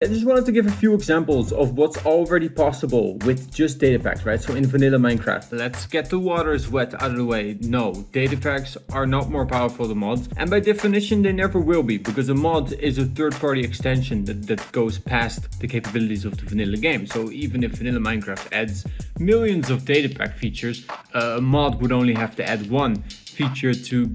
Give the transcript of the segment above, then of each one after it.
I just wanted to give a few examples of what's already possible with just data packs, right? So in vanilla Minecraft. Let's get the waters wet out of the way. No, data packs are not more powerful than mods. And by definition, they never will be, because a mod is a third-party extension that goes past the capabilities of the vanilla game. So even if vanilla Minecraft adds millions of data pack features, a mod would only have to add one feature to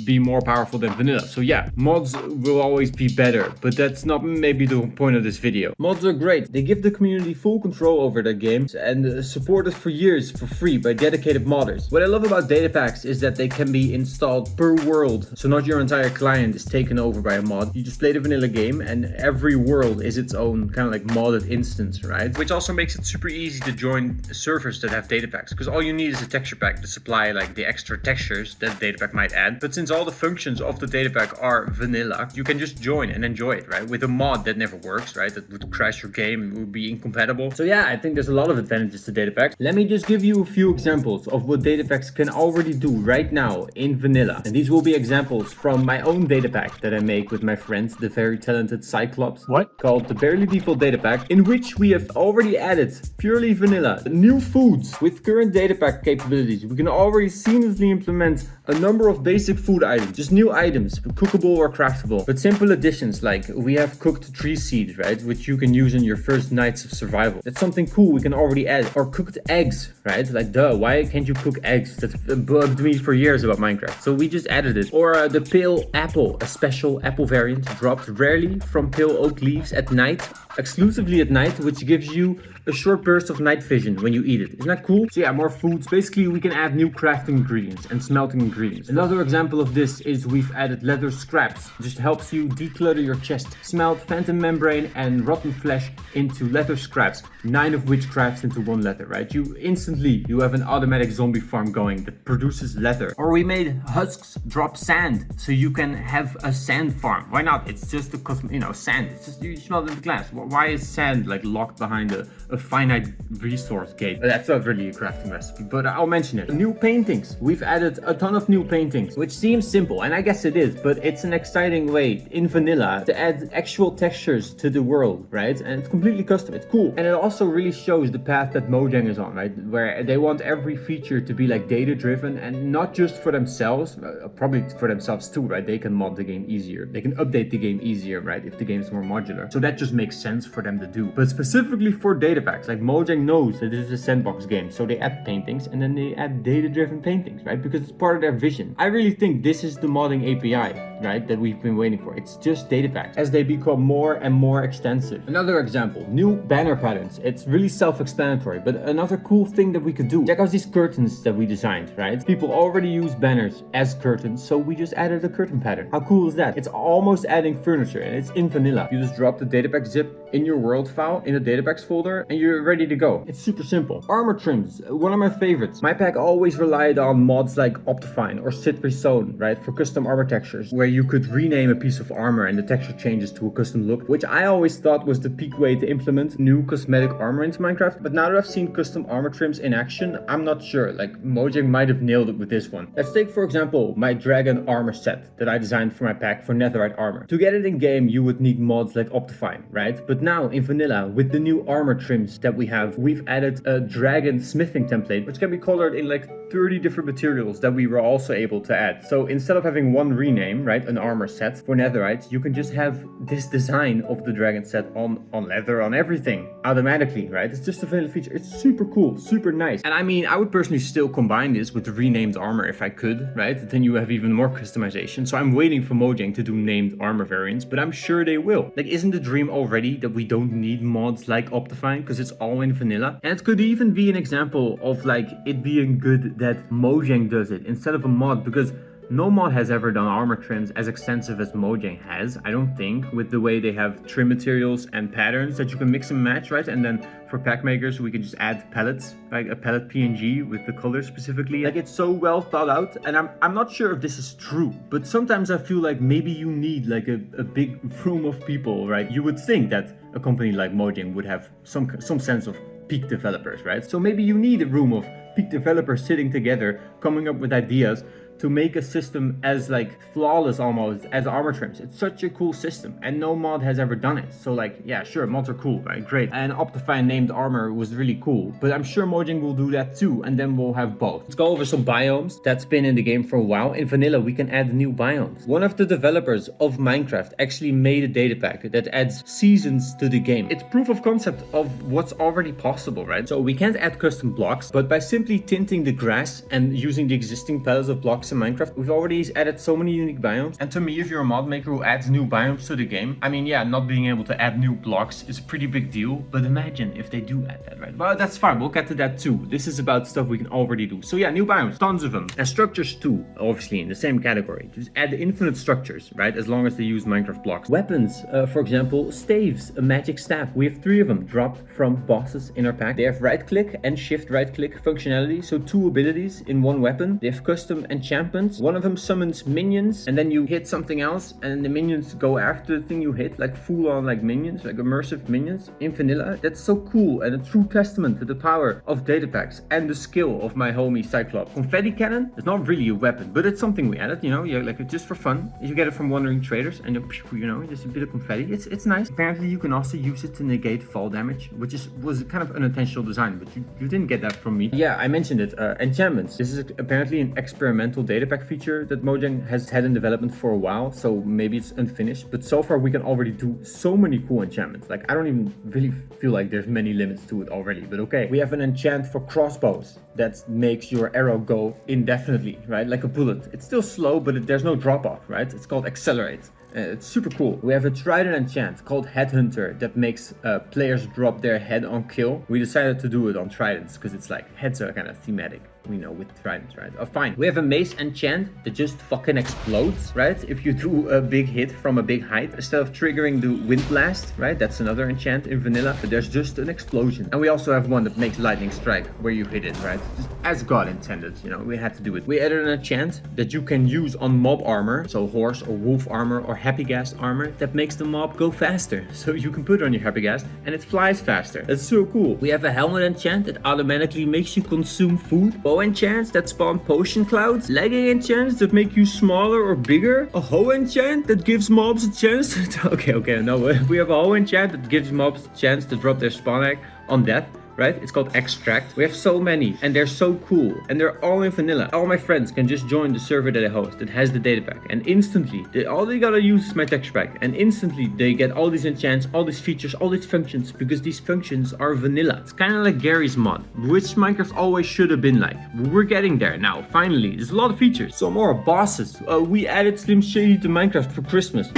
be more powerful than vanilla. So yeah, mods will always be better, but that's not maybe the point of this video. Mods are great. They give the community full control over their games and supported for years for free by dedicated modders. What I love about data packs is that they can be installed per world. So not your entire client is taken over by a mod. You just play the vanilla game and every world is its own kind of like modded instance, right? Which also makes it super easy to join servers that have data packs, because all you need is a texture pack to supply like the extra textures that the data pack might add. But since all the functions of the data pack are vanilla, you can just join and enjoy it, right? With a mod that never works, right? That would crash your game and would be incompatible. So yeah, I think there's a lot of advantages to data packs. Let me just give you a few examples of what data packs can already do right now in vanilla. And these will be examples from my own data pack that I make with my friends, the very talented CYKLOPPS. Called the Barely Default Data Pack, in which we have already added purely vanilla new foods with current data pack capabilities. We can already seamlessly implement a number of basic food items, just new items, cookable or craftable, but simple additions like we have cooked tree seeds, right, which you can use in your first nights of survival. That's something cool we can already add. Or cooked eggs, right? Like duh, why can't you cook eggs? That's bugged me for years about Minecraft, so we just added it. Or the pale apple, a special apple variant dropped rarely from pale oak leaves at night, exclusively at night, which gives you a short burst of night vision when you eat it. Isn't that cool? So yeah, more foods. Basically, we can add new crafting ingredients and smelting ingredients. Another example of this is we've added leather scraps. It just helps you declutter your chest. Smelt phantom membrane and rotten flesh into leather scraps, 9 of which crafts into 1 leather, right? You have an automatic zombie farm going that produces leather. Or we made husks drop sand, so you can have a sand farm. Why not? It's just sand. It's just you smelt in the glass. Why is sand like locked behind a finite resource gate? That's not really a crafting recipe, but I'll mention it. New paintings. We've added a ton of new paintings, which seems simple, and I guess it is, but it's an exciting way in vanilla to add actual textures to the world, right? And it's completely custom. It's cool. And it also really shows the path that Mojang is on, right? Where they want every feature to be like data driven and not just for themselves, probably for themselves too, right? They can mod the game easier. They can update the game easier, right? If the game is more modular. So that just makes sense for them to do. But specifically for data packs, like Mojang knows that this is a sandbox game, so they add paintings and then they add data-driven paintings, right? Because it's part of their vision. I really think this is the modding API, right, that we've been waiting for. It's just data packs as they become more and more extensive. Another example, new banner patterns. It's really self-explanatory, but another cool thing that we could do. Check out these curtains that we designed, right? People already use banners as curtains, so we just added a curtain pattern. How cool is that? It's almost adding furniture and it's in vanilla. You just drop the datapack zip in your world file in the datapacks folder and you're ready to go. It's super simple. Armor trims, one of my favorites. My pack always relied on mods like Optifine or Citrus Zone, right, for custom armor textures, where you could rename a piece of armor and the texture changes to a custom look, which I always thought was the peak way to implement new cosmetic armor into Minecraft. But now that I've seen custom armor trims in action, I'm not sure. Like Mojang might have nailed it with this one. Let's take, for example, my dragon armor set that I designed for my pack for netherite armor. To get it in game, you would need mods like Optifine, right? But now in vanilla, with the new armor trims that we have, we've added a dragon smithing template, which can be colored in like 30 different materials that we were also able to add. So instead of having one rename, right, an armor set for netherites, you can just have this design of the dragon set on leather, on everything automatically, right? It's just a vanilla feature. It's super cool, super nice. And I mean, I would personally still combine this with the renamed armor if I could, right? Then you have even more customization. So I'm waiting for Mojang to do named armor variants, but I'm sure they will. Like, isn't the dream already that we don't need mods like Optifine because it's all in vanilla? And it could even be an example of like it being good that Mojang does it instead of a mod, because no mod has ever done armor trims as extensive as Mojang has, I don't think, with the way they have trim materials and patterns that you can mix and match, right? And then for pack makers, we can just add palettes, like a palette PNG with the colors specifically. Like, it's so well thought out, and I'm not sure if this is true, but sometimes I feel like maybe you need like a big room of people, right? You would think that a company like Mojang would have some sense of peak developers, right? So maybe you need a room of peak developers sitting together, coming up with ideas to make a system as like flawless almost as armor trims. It's such a cool system and no mod has ever done it. So like, yeah, sure, mods are cool, right? Great. And Optifine named armor was really cool, but I'm sure Mojang will do that too, and then we'll have both. Let's go over some biomes that's been in the game for a while. In vanilla, we can add new biomes. One of the developers of Minecraft actually made a data pack that adds seasons to the game. It's proof of concept of what's already possible, right? So we can't add custom blocks, but by simply tinting the grass and using the existing palettes of blocks in Minecraft, we've already added so many unique biomes. And to me, if you're a mod maker who adds new biomes to the game, I mean, yeah, not being able to add new blocks is a pretty big deal, but imagine if they do add that, right? Well, that's fine, we'll get to that too. This is about stuff we can already do. So yeah, new biomes, tons of them. And structures too, obviously in the same category. Just add infinite structures, right? As long as they use Minecraft blocks. Weapons, for example, staves, a magic staff. We have 3 of them dropped from bosses in our pack. They have right click and shift right click functionality, so 2 abilities in one weapon. They have custom enchantments. One of them summons minions, and then you hit something else, and the minions go after the thing you hit, like full on like minions, like immersive minions in vanilla. That's so cool and a true testament to the power of data packs and the skill of my homie CYKLOPPS. Confetti cannon is not really a weapon, but it's something we added, you know, yeah, like just for fun. You get it from wandering traders, and you know, just a bit of confetti. It's nice. Apparently, you can also use it to negate fall damage, which was kind of an intentional design, but you didn't get that from me. Yeah, I mentioned it. Enchantments. This is apparently an experimental data pack feature that Mojang has had in development for a while, so maybe it's unfinished. But so far, we can already do so many cool enchantments. Like, I don't even really feel like there's many limits to it already. But okay, we have an enchant for crossbows that makes your arrow go indefinitely, right? Like a bullet. It's still slow, but there's no drop off, right? It's called accelerate. It's super cool. We have a trident enchant called Headhunter that makes players drop their head on kill. We decided to do it on tridents because it's like heads are kind of thematic, you know, with tridents, right? Oh, fine. We have a mace enchant that just fucking explodes, right? If you do a big hit from a big height, instead of triggering the wind blast, right? That's another enchant in vanilla, but there's just an explosion. And we also have one that makes lightning strike where you hit it, right? Just as God intended, you know, we had to do it. We added an enchant that you can use on mob armor, so horse or wolf armor or happy gas armor, that makes the mob go faster. So you can put it on your happy gas and it flies faster. That's so cool. We have a helmet enchant that automatically makes you consume food. Bow enchants that spawn potion clouds. Legging enchants that make you smaller or bigger. A hoe enchant that gives mobs a chance to... okay, no. We have a hoe enchant that gives mobs a chance to drop their spawn egg on death. Right? It's called Extract. We have so many and they're so cool and they're all in vanilla. All my friends can just join the server that I host that has the data pack, and instantly all they gotta use is my texture pack, and instantly they get all these enchants, all these features, all these functions, because these functions are vanilla. It's kind of like Gary's mod, which Minecraft always should have been like. We're getting there now, finally. There's a lot of features. Some more bosses. We added Slim Shady to Minecraft for Christmas.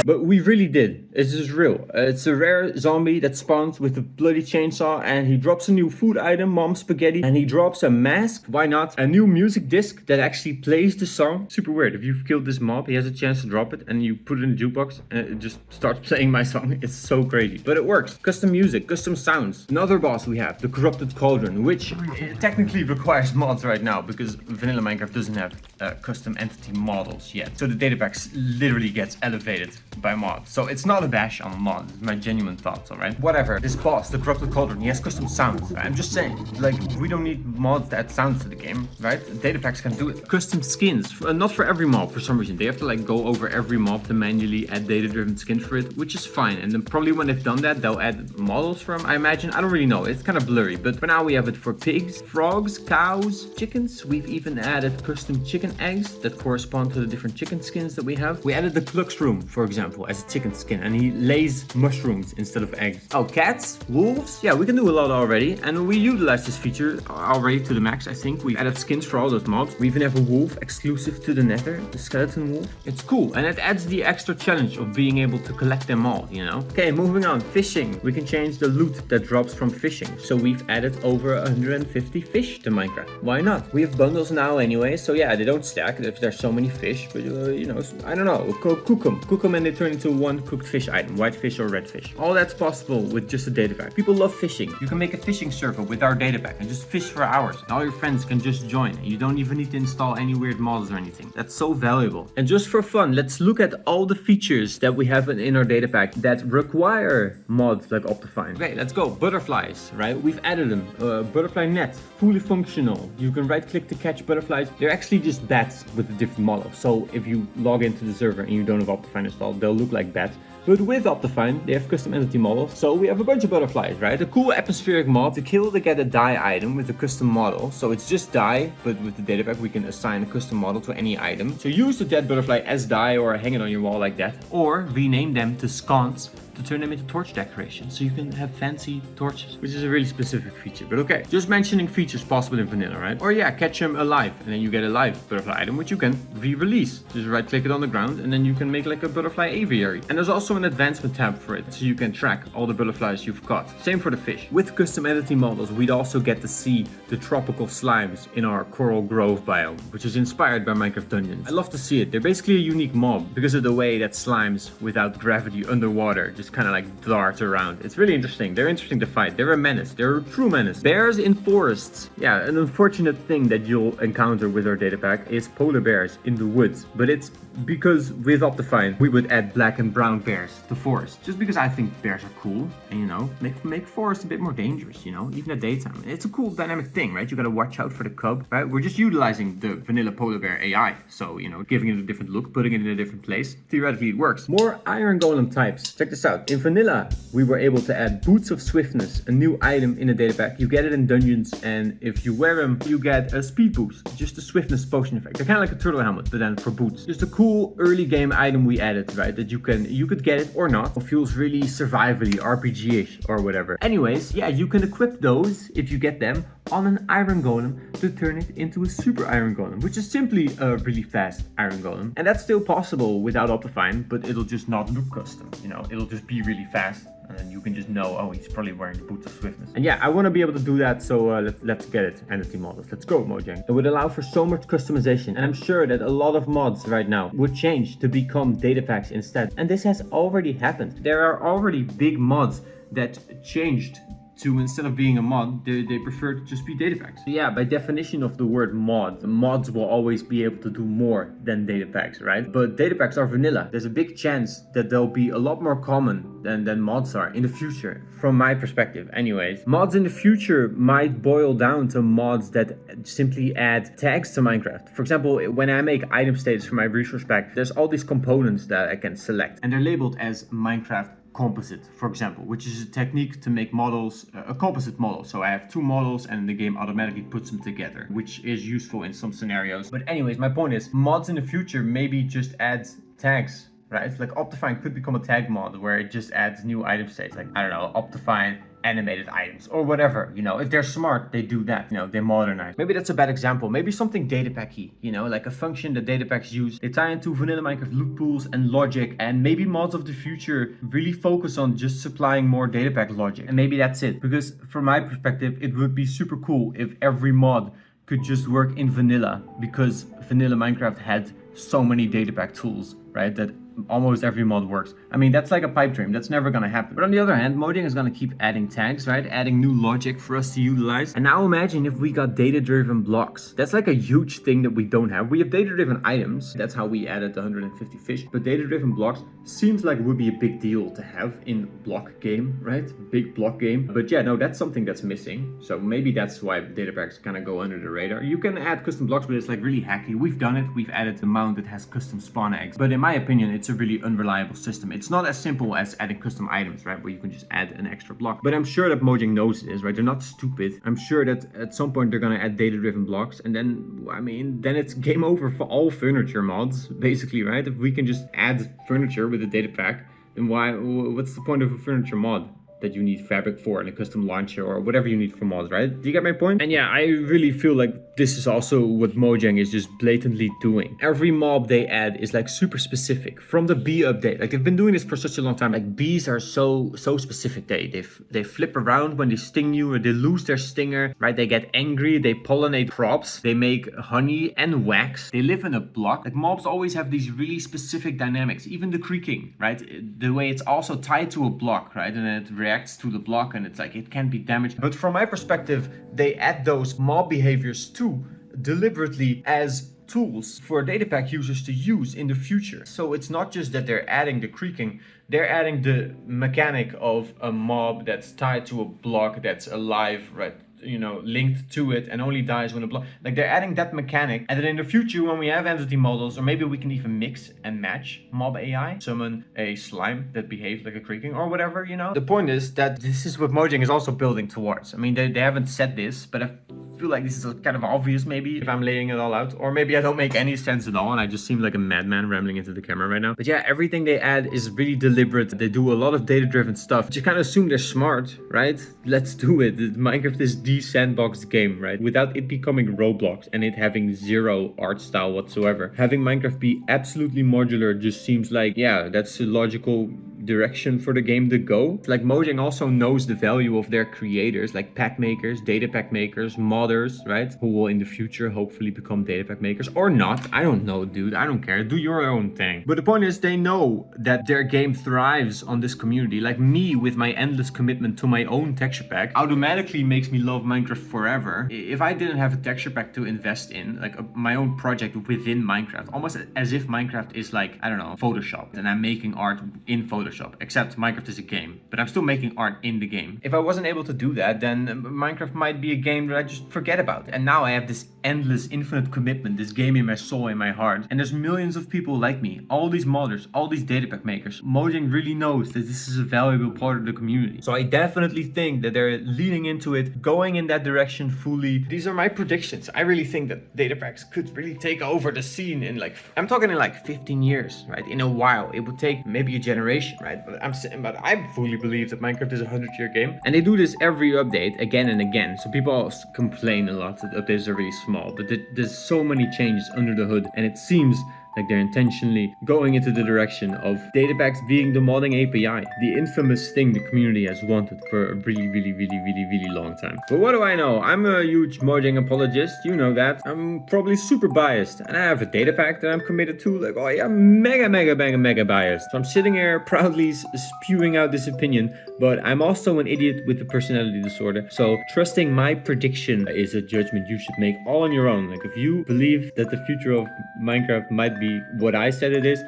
But we really did. It's just real. It's a rare zombie that spawns with a bloody chainsaw, and he drops a new food item, mom spaghetti, and he drops a mask. Why not? A new music disc that actually plays the song. Super weird. If you've killed this mob, he has a chance to drop it, and you put it in the jukebox and it just starts playing my song. It's so crazy, but it works. Custom music, custom sounds. Another boss we have, the Corrupted Cauldron, which technically requires mods right now because vanilla Minecraft doesn't have custom entity models yet. So the data packs literally gets elevated by mods. So it's not a bash on mod. It's my genuine thoughts, alright? Whatever. This boss, the Corrupted Cauldron, he has custom sounds. I'm just saying, like, we don't need mods to add sounds to the game, right? Data packs can do it. Custom skins, not for every mob for some reason. They have to like go over every mob to manually add data-driven skins for it, which is fine. And then probably when they've done that, they'll add models from, I imagine. I don't really know. It's kind of blurry, but for now we have it for pigs, frogs, cows, chickens. We've even added custom chicken eggs that correspond to the different chicken skins that we have. We added the Clux Room, for example, as a chicken skin, and he lays mushrooms instead of eggs. Oh, cats, wolves. Yeah, we can do a lot already, and we utilize this feature already to the max. I think we added skins for all those mobs. We even have a wolf exclusive to the Nether, the skeleton wolf. It's cool, and it adds the extra challenge of being able to collect them all, you know? Okay, moving on. Fishing. We can change the loot that drops from fishing. So we've added over 150 fish to Minecraft. Why not? We have bundles now anyway, so yeah, they don't stack if there's so many fish, but you know, I don't know, cook them and they turn into one cooked fish item, white fish or red fish. All that's possible with just a data pack. People love fishing. You can make a fishing server with our data pack and just fish for hours. And all your friends can just join. And you don't even need to install any weird mods or anything. That's so valuable. And just for fun, let's look at all the features that we have in our data pack that require mods like Optifine. Okay, let's go. Butterflies, right? We've added them. Butterfly net, fully functional. You can right click to catch butterflies. They're actually just bats with a different model. So if you log into the server and you don't have Optifine installed, they'll look like bats. But with Optifine, they have custom entity models, so we have a bunch of butterflies, right? A cool atmospheric mod to kill to get a dye item with a custom model. So it's just dye, but with the data pack, we can assign a custom model to any item. So use the dead butterfly as dye or hang it on your wall like that, or rename them to sconce to turn them into torch decorations, so you can have fancy torches, which is a really specific feature. But okay, just mentioning features possible in vanilla, right? Or yeah, catch them alive, and then you get a live butterfly item, which you can re-release. Just right click it on the ground, and then you can make like a butterfly aviary. And there's also an advancement tab for it, so you can track all the butterflies you've caught. Same for the fish. With custom entity models, we'd also get to see the tropical slimes in our Coral Grove biome, which is inspired by Minecraft Dungeons. I love to see it. They're basically a unique mob because of the way that slimes without gravity underwater just kind of like dart around. It's really interesting. They're interesting to fight. They're a menace. They're a true menace. Bears in forests. Yeah, an unfortunate thing that you'll encounter with our data pack is polar bears in the woods. But it's because with Optifine, we would add black and brown bears to forest. Just because I think bears are cool and, you know, make forest a bit more dangerous, you know, even at daytime. It's a cool dynamic thing, right? You gotta watch out for the cub, right? We're just utilizing the vanilla polar bear AI. So, you know, giving it a different look, putting it in a different place. Theoretically, it works. More iron golem types. Check this out. In vanilla, we were able to add boots of swiftness, a new item in the data pack. You get it in dungeons, and if you wear them, you get a speed boost, just a swiftness potion effect. They're kind of like a turtle helmet, but then for boots. Just a cool early game item we added, right? That you could get it or not. It feels really survivally, RPG-ish or whatever. Anyways, yeah, you can equip those if you get them on an iron golem to turn it into a super iron golem, which is simply a really fast iron golem. And that's still possible without Optifine, but it'll just not look custom, you know, it'll just be really fast. And then you can just know, oh, he's probably wearing the boots of swiftness. And yeah, I want to be able to do that, so let's get it. Entity models. Let's go, Mojang. It would allow for so much customization, and I'm sure that a lot of mods right now would change to become data packs instead. And this has already happened. There are already big mods that changed to, instead of being a mod, they prefer to just be data packs. So yeah, by definition of the word mod, mods will always be able to do more than data packs, right? But data packs are vanilla. There's a big chance that they'll be a lot more common than mods are in the future, from my perspective anyways. Mods in the future might boil down to mods that simply add tags to Minecraft. For example, when I make item states for my resource pack, there's all these components that I can select, and they're labeled as Minecraft composite, for example, which is a technique to make models, a composite model. So I have two models and the game automatically puts them together, which is useful in some scenarios. But anyways, my point is, mods in the future maybe just add tags, right? Like Optifine could become a tag mod where it just adds new item states, like, I don't know, Optifine animated items or whatever, you know. If they're smart, they do that, you know, they modernize. Maybe that's a bad example. Maybe something data packy, you know, like a function that data packs use. They tie into vanilla Minecraft loot pools and logic, and maybe mods of the future really focus on just supplying more data pack logic. And maybe that's it, because from my perspective, it would be super cool if every mod could just work in vanilla, because vanilla Minecraft had so many data pack tools, right, that almost every mod works. I mean, that's like a pipe dream. That's never gonna happen. But on the other hand, Mojang is gonna keep adding tags, right? Adding new logic for us to utilize. And now imagine if we got data-driven blocks. That's like a huge thing that we don't have. We have data-driven items. That's how we added the 150 fish. But data-driven blocks seems like it would be a big deal to have in block game, right? Big block game. But yeah, no, that's something that's missing. So maybe that's why data packs kind of go under the radar. You can add custom blocks, but it's like really hacky. We've done it. We've added a mount that has custom spawn eggs. But in my opinion, it's a really unreliable system. It's not as simple as adding custom items, right? Where you can just add an extra block. But I'm sure that Mojang knows this, right? They're not stupid. I'm sure that at some point they're gonna add data-driven blocks, and then, I mean, then it's game over for all furniture mods, basically, right? If we can just add furniture with a data pack, then what's the point of a furniture mod that you need fabric for and a custom launcher or whatever you need for mods, right? Do you get my point? And yeah, I really feel like this is also what Mojang is just blatantly doing. Every mob they add is like super specific. From the bee update, like they've been doing this for such a long time. Like bees are so specific. They flip around when they sting you, or they lose their stinger, right? They get angry, they pollinate crops, they make honey and wax. They live in a block. Like mobs always have these really specific dynamics. Even the creaking, right? The way it's also tied to a block, right? And it reacts to the block, and it's like it can be damaged. But from my perspective, they add those mob behaviors too deliberately as tools for data pack users to use in the future. So it's not just that they're adding the creaking, they're adding the mechanic of a mob that's tied to a block that's alive, right? You know, linked to it and only dies when a block. Like they're adding that mechanic, and then in the future when we have entity models, or maybe we can even mix and match mob AI, summon a slime that behaves like a creaking or whatever, you know. The point is that this is what Mojang is also building towards. I mean, they haven't said this, but I feel like this is kind of obvious maybe if I'm laying it all out, or maybe I don't make any sense at all and I just seem like a madman rambling into the camera right now. But yeah, everything they add is really deliberate. They do a lot of data-driven stuff. You kind of assume they're smart, right? Let's do it. Minecraft is the sandbox game, right? Without it becoming Roblox and it having zero art style whatsoever. Having Minecraft be absolutely modular just seems like, yeah, that's a logical direction for the game to go. Like Mojang also knows the value of their creators, like pack makers, data pack makers, modders, right? Who will in the future hopefully become data pack makers or not. I don't know, dude. I don't care. Do your own thing. But the point is, they know that their game thrives on this community. Like me, with my endless commitment to my own texture pack, automatically makes me love Minecraft forever. If I didn't have a texture pack to invest in, like my own project within Minecraft, almost as if Minecraft is like, I don't know, Photoshop, and I'm making art in Photoshop. Except Minecraft is a game, but I'm still making art in the game. If I wasn't able to do that, then Minecraft might be a game that I just forget about. And now I have this endless, infinite commitment, this game in my soul, in my heart. And there's millions of people like me, all these modders, all these data pack makers. Mojang really knows that this is a valuable part of the community. So I definitely think that they're leaning into it, going in that direction fully. These are my predictions. I really think that data packs could really take over the scene in like, I'm talking in like 15 years, right? In a while. It would take maybe a generation, right? But I fully believe that Minecraft is a 100-year game, and they do this every update again and again. So people complain a lot that updates are really small, but there's so many changes under the hood, and it seems like they're intentionally going into the direction of data packs being the modding API, the infamous thing the community has wanted for a really long time. But what do I know? I'm a huge Mojang apologist, you know that. I'm probably super biased, and I have a data pack that I'm committed to, like, oh yeah, mega biased. So I'm sitting here proudly spewing out this opinion, but I'm also an idiot with a personality disorder. So trusting my prediction is a judgment you should make all on your own. Like if you believe that the future of Minecraft might be what I said it is,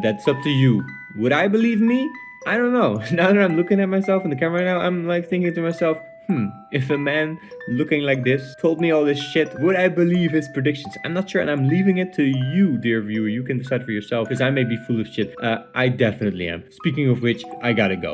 that's up to you. Would I believe me? I don't know. Now that I'm looking at myself in the camera now, I'm like thinking to myself, if a man looking like this told me all this shit, would I believe his predictions? I'm not sure, and I'm leaving it to you, dear viewer. You can decide for yourself, because I may be full of shit. I definitely am. Speaking of which, I gotta go.